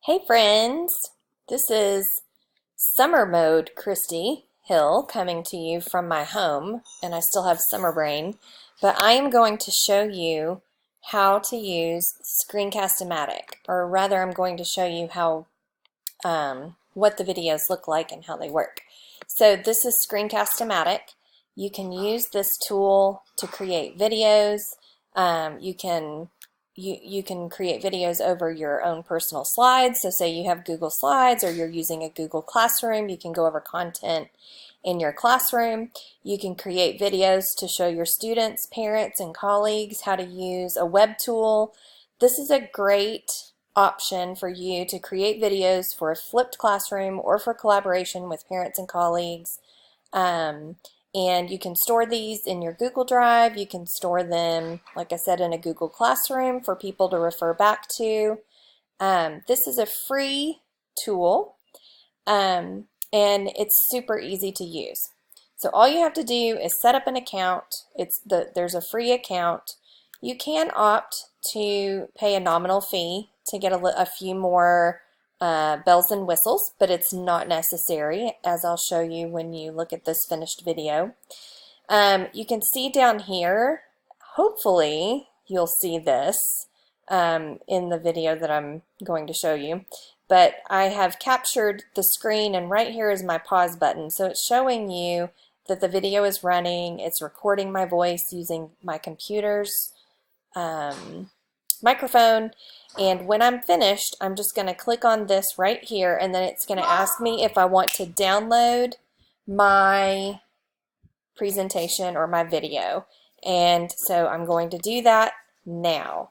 Hey friends, this is Summer Mode Christy Hill coming to you from my home, and I still have summer brain, but I am going to show you how to use Screencast-O-Matic, or rather I'm going to show you how what the videos look like and how they work. So this is Screencast-O-Matic. You can use this tool to create videos. You can create videos over your own personal slides. So say you have Google Slides or you're using a Google Classroom, you can go over content in your classroom. You can create videos to show your students, parents, and colleagues how to use a web tool. This is a great option for you to create videos for a flipped classroom or for collaboration with parents and colleagues. And you can store these in your Google Drive. You can store them, like I said, in a Google Classroom for people to refer back to. This is a free tool, and it's super easy to use. So all you have to do is set up an account. There's a free account. You can opt to pay a nominal fee to get a few more bells and whistles, but it's not necessary, as I'll show you when you look at this finished video. You can see down here, hopefully you'll see this in the video that I'm going to show you, but I have captured the screen, and right here is my pause button. So it's showing you that the video is running. It's recording my voice using my computer's microphone, and when I'm finished, I'm just going to click on this right here, and then it's going to ask me if I want to download my presentation or my video. And so I'm going to do that now.